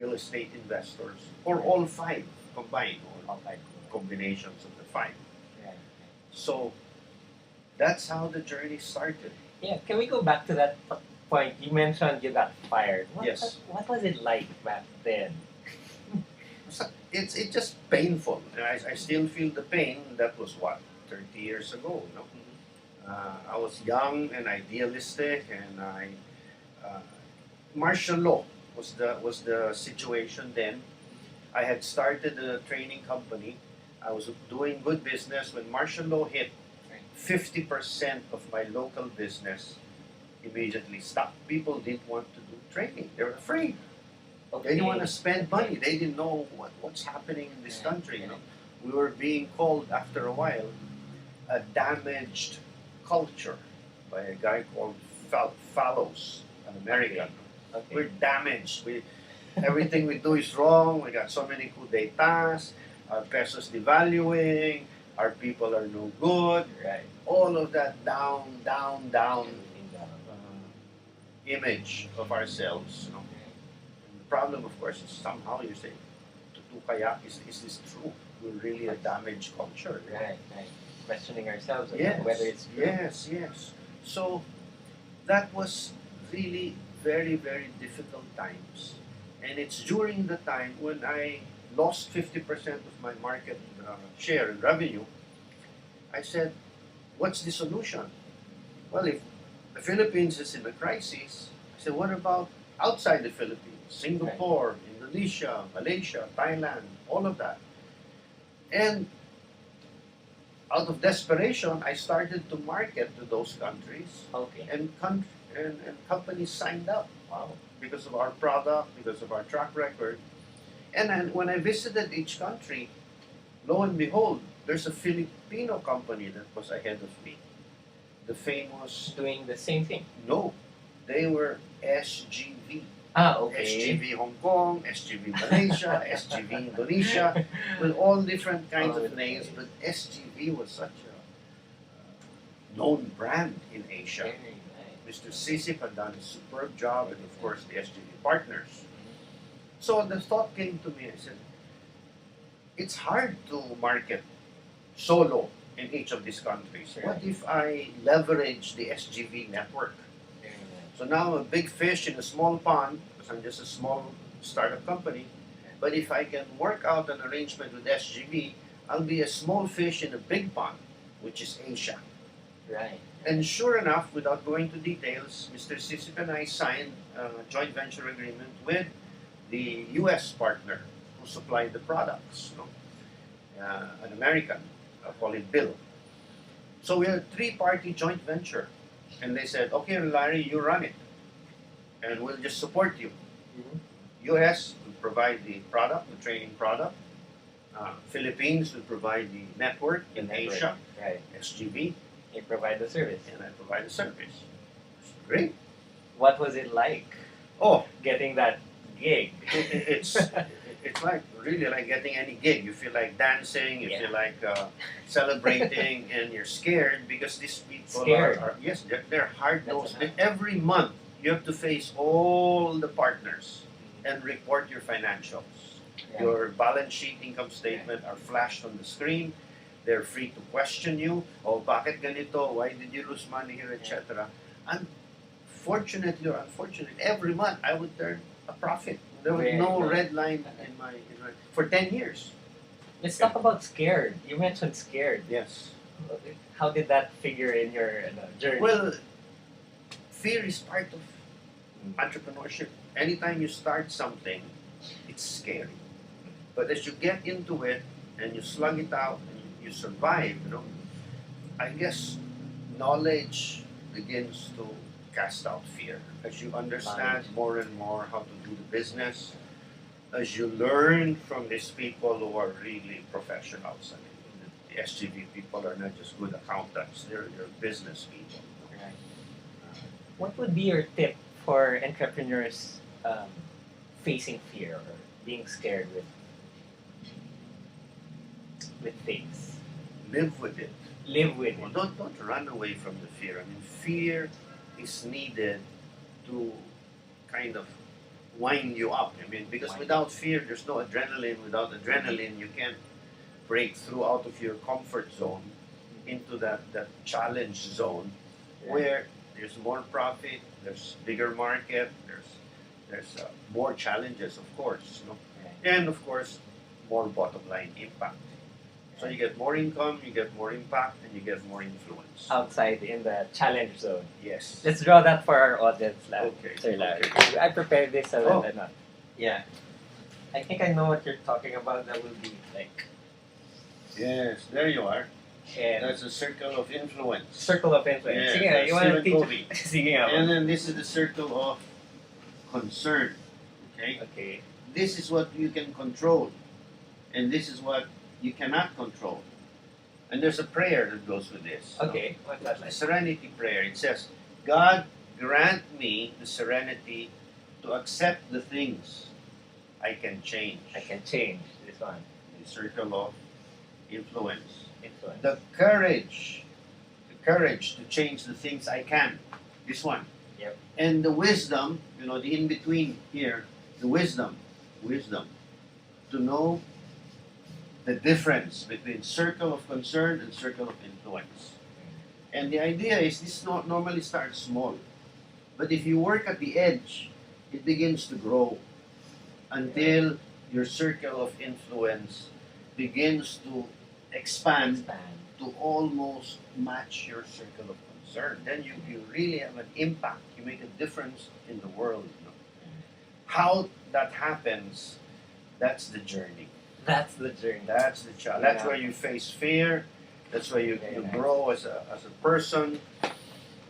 real estate investors, or all five combined, or Okay. combinations of the five. Right. So that's how the journey started. Yeah, can we go back to that point? You mentioned you got fired. Yes. What was it like back then? It's just painful. And I still feel the pain. That was what, 30 years ago. No? I was young and idealistic, and martial law was the situation then. I had started a training company. I was doing good business when martial law hit. 50% of my local business immediately stopped. People didn't want to do training. They were afraid. They didn't want to spend money. They didn't know what's happening in this country. You know, we were being called after a while a damaged culture by a guy called Fallows, an American. Okay. We're damaged. Everything we do is wrong. We got so many coup d'etats. Our peso's devaluing. Our people are no good. Right. All of that down image of ourselves. You know. And the problem, of course, is somehow you say, "Tutu kaya, is this true? We're really a damaged culture." You know? Right. Questioning ourselves Yes, whether it's true. yes. So that was really very, very difficult times. And it's during the time when I lost 50% of my market share and revenue. I said, what's the solution? Well, if the Philippines is in a crisis, I said, what about outside the Philippines? Singapore, Indonesia, Malaysia, Thailand, all of that. And out of desperation, I started to market to those countries. Okay. And companies signed up. Wow. Because of our product, because of our track record. And then when I visited each country, lo and behold, there's a Filipino company that was ahead of me. The famous... Doing the same thing? No. They were SGV. Okay. SGV Hong Kong, SGV Malaysia, SGV Indonesia, with all different kinds of names, but SGV was such a known brand in Asia. Very nice. Mr. Sisip had done a superb job, and of course the SGV partners. So the thought came to me, I said, it's hard to market solo in each of these countries. Right. What if I leverage the SGV network? Very nice. So now I'm a big fish in a small pond, because I'm just a small startup company. But if I can work out an arrangement with SGV, I'll be a small fish in a big pond, which is Asia. Right. And sure enough, without going to details, Mr. Sisip and I signed a joint venture agreement with the U.S. partner who supplied the products, an American, I'll call it Bill. So we had a three-party joint venture. And they said, okay, Larry, you run it. And we'll just support you. U.S. will provide the product, the training product. Philippines will provide the network in Asia, Right. SGV. You provide the service. And I provide the service. Great. What was it like Oh, getting that gig? it's like really like getting any gig. You feel like dancing, you feel like celebrating, and you're scared because these people are yes, they're hard nosed. Every month you have to face all the partners and report your financials. Yeah. Your balance sheet, income statement are flashed on the screen. They're free to question you. Oh, bakit ganito? Why did you lose money here, etc. And fortunately or unfortunately, every month I would turn a profit. There was no red line in my for 10 years. Let's talk about scared. You mentioned scared. Yes. How did that figure in your journey? Well, fear is part of entrepreneurship. Anytime you start something, it's scary. But as you get into it and you slug it out and you survive, I guess knowledge begins to cast out fear. As you understand more and more how to do the business, as you learn from these people who are really professionals. I mean, the SGV people are not just good accountants, they're business people. Right. What would be your tip for entrepreneurs facing fear or being scared with things? Live with it. Live with Well, it. don't run away from the fear. I mean, fear is needed to kind of wind you up. I mean, because without fear, there's no adrenaline. Without adrenaline, you can't break through out of your comfort zone into that challenge zone where there's more profit, there's bigger market, there's more challenges, of course, you know, and of course, more bottom line impact. So you get more income, you get more impact, and you get more influence. Outside in the challenge zone. Yes. Let's draw that for our audience, Larry. Okay. Sir Larry. Okay. I prepared this so Oh. that ano. Yeah. I think I know what you're talking about. That will be like Yes, there you are. and That's a circle of influence. circle of influence. Yeah, Sige nga, that's you wanna Stephen teach? Covey. Sige nga. And then this is the circle of concern. Okay? Okay. This is what you can control, and this is what you cannot control. And there's a prayer that goes with this. Okay. What's that A like? serenity prayer. It says, God grant me the serenity to accept the things I can change. I can change this one. The circle of influence. Influence. The courage to change the things I can. This one. Yep. And the wisdom, you know, the in between here, the wisdom to know the difference between circle of concern and circle of influence. And the idea is this normally starts small, but if you work at the edge, it begins to grow until your circle of influence begins to expand to almost match your circle of concern. Then you really have an impact. You make a difference in the world. You know? How that happens, that's the journey. That's the journey. That's the challenge. That's Yeah. where you face fear. That's where you Very nice. grow as a person.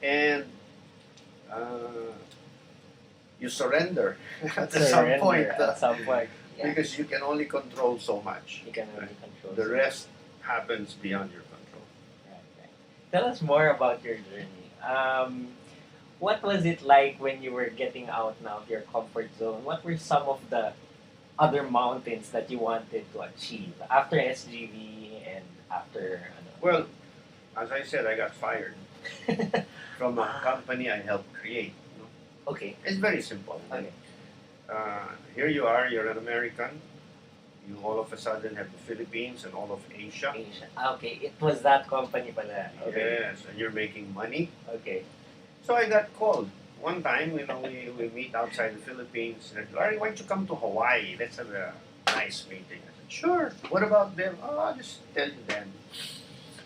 And you surrender at some Surrender point. At some point. Yeah. Because you can only control so much. You can only control. The rest happens beyond your control. Right. Tell us more about your journey. What was it like when you were getting out now of your comfort zone? What were some of the other mountains that you wanted to achieve after SGV and after? Well, as I said, I got fired from a company I helped create. You know? Okay. It's very simple. Okay. Here you are, you're an American. You all of a sudden have the Philippines and all of Asia. Asia. Okay, it was that company pala. Okay. Yes, and you're making money. Okay. So I got called. One time, you know, we meet outside the Philippines. And Larry, why don't you come to Hawaii? Let's have a nice meeting. I said, sure. What about them? Oh, I'll just tell you then.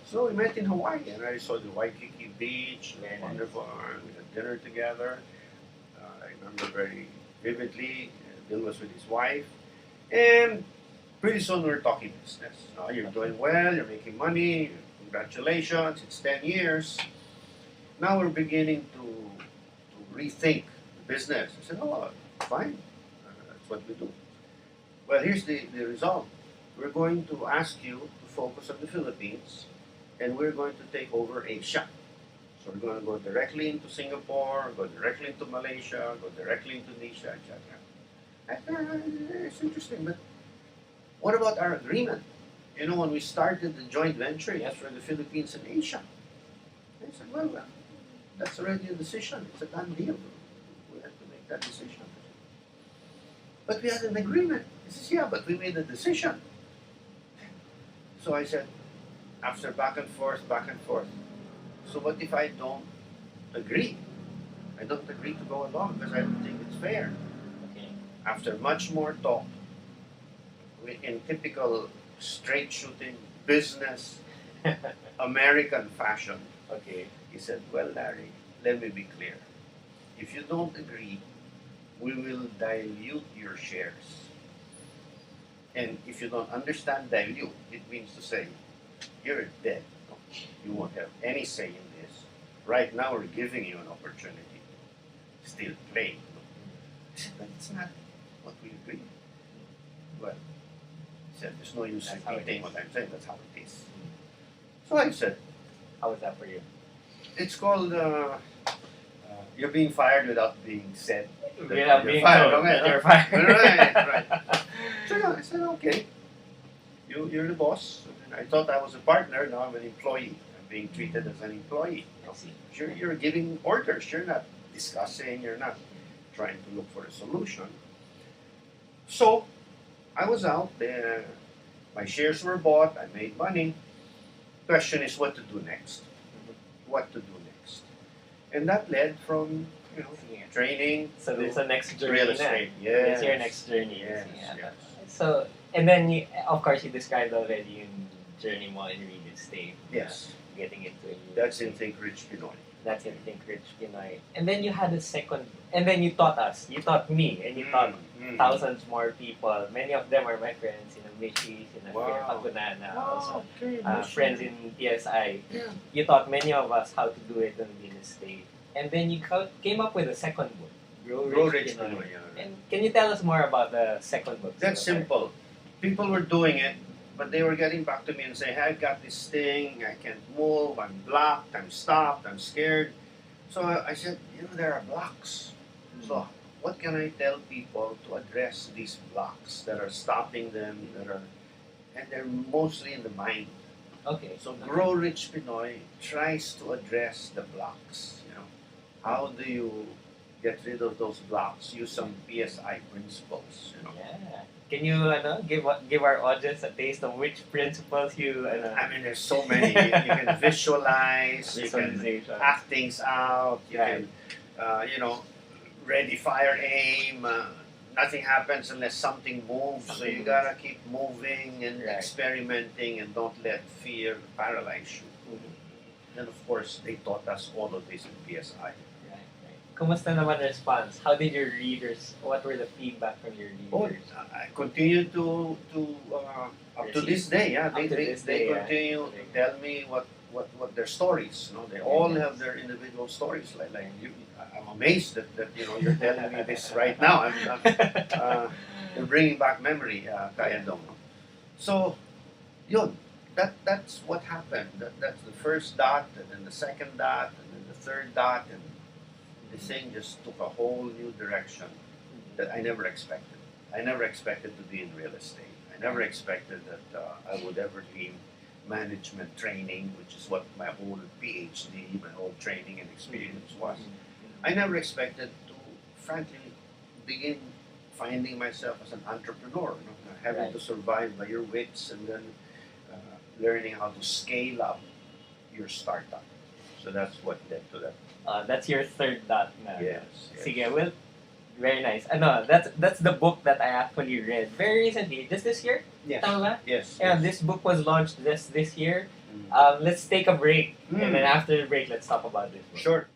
So we met in Hawaii, and I saw the Waikiki beach. Very nice. Wonderful. We had dinner together. I remember very vividly. Bill was with his wife. And pretty soon we were talking business. You're doing well, you're making money, congratulations, it's 10 years. Now we're beginning to rethink the business. I said, oh, fine, that's what we do. Well, here's the result. We're going to ask you to focus on the Philippines, and we're going to take over Asia. So we're going to go directly into Singapore, go directly into Malaysia, go directly into Indonesia, etc. It's interesting, but what about our agreement? You know, when we started the joint venture, yes, for the Philippines and Asia. I said, well, that's already a decision. It's a done deal. We have to make that decision. But we had an agreement. He says, yeah, but we made a decision. So I said, after back and forth, so what if I don't agree? I don't agree to go along because I don't think it's fair. Okay. After much more talk, in typical straight shooting business American fashion, Okay. he said, well, Larry, let me be clear. If you don't agree, we will dilute your shares. And if you don't understand dilute, it means to say, you're dead. You won't have any say in this. Right now, we're giving you an opportunity to still play. I said, but it's not what we agreed. Well, he said, there's no use That's how it repeating is. what I'm saying. That's how it is. So I said, How was that for you? it's called you're being fired without being said. Without You're being fired, told okay, that you're no? fired. Right. So yeah, I said, okay, you're the boss. And I thought I was a partner, now I'm an employee. I'm being treated as an employee. I see. You're giving orders, you're not discussing, you're not trying to look for a solution. So I was out there. My shares were bought. I made money. Question is what to do next. What to do next, and that led from Yeah. training So to there's a next journey real na. estate. There's Yes. your next journey. Yes. Yeah. Yes. So, and then you, of course, you described already yung journey mo in real estate. Yes. Getting into real That's in estate. Think Rich Pinoy. That's in Think Rich Pinoy. And then you had a second, and then you taught us, you taught me, and you taught thousands more people. Many of them are my friends in Amishi, in Wow. Pagunana, Wow, also okay, friends in TSI. Yeah. You taught many of us how to do it in real estate. And then you came up with a second book, Grow Rich Pinoy. Yeah. And can you tell us more about the second book? That's simple. People were doing it, but they were getting back to me and saying, hey, I've got this thing, I can't move, I'm blocked, I'm stopped, I'm scared. So I said, there are blocks. So what can I tell people to address these blocks that are stopping them, and they're mostly in the mind. Okay. So Grow Rich Pinoy tries to address the blocks. How do you get rid of those blocks? Use some PSI principles. Yeah. Can you give our audience a taste of which principles you? I mean, there's so many. You can visualize. You can act things out. You can, ready, fire, aim. Nothing happens unless something moves. So you gotta keep moving and experimenting, and don't let fear paralyze you. And of course, they taught us all of this in PSI. Kumusta naman response? How did your readers? What were the feedback from your readers? I continue to up to this day. Yeah, they continue to tell me what their stories. They all have their individual stories. Like you, I'm amazed that you're telling me this right now. You're bringing back memory, Kayandong. So, that's what happened. That's the first dot, and then the second dot, and then the third dot, and the thing just took a whole new direction that I never expected. I never expected to be in real estate. I never expected that I would ever be in management training, which is what my whole PhD, my whole training and experience was. I never expected to, frankly, begin finding myself as an entrepreneur, having to survive by your wits, and then learning how to scale up your startup. So that's what led to that. That's your third dot na. Yes. Sige, well, very nice. That's the book that I actually read very recently, just this year. Yes. Tama ba? Yes. Yeah, this book was launched this year. Let's take a break, and then after the break, let's talk about this book. Sure.